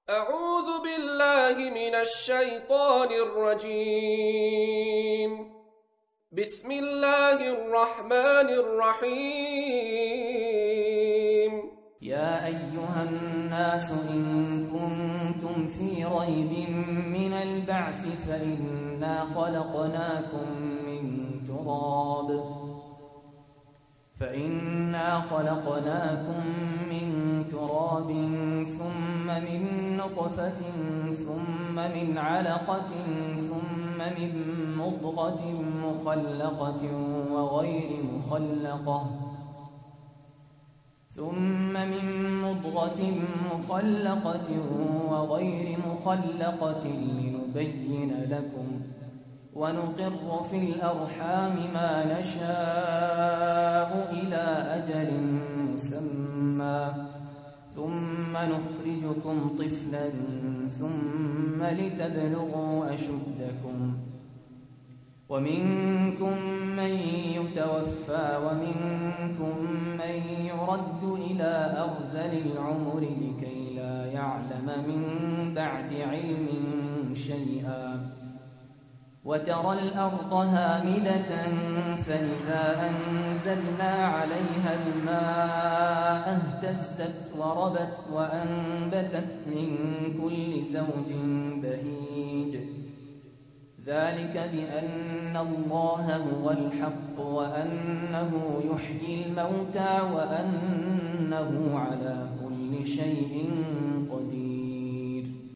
أعوذ بالله من الشيطان الرجيم. بسم الله الرحمن الرحيم. يا أيها الناس إن كنتم في ريب من البعث فإنا خلقناكم من تراب ثم من نطفة ثم من علقة ثم من مضغة مخلقة وغير مخلقة لنبين لكم ونقر في الأرحام ما نشاء إلى أجل مسمى ثم نخرجكم طفلا ثم لتبلغوا أشدكم ومنكم من يتوفى ومنكم من يرد إلى أرذل العمر لكي لا يعلم من بعد علم شيئا وترى الأرض هامدة فإذا أنزلنا عليها الماء اهتزت وربت وأنبتت من كل زوج بهيج ذلك بأن الله هو الحق وأنه يحيي الموتى وأنه على كل شيء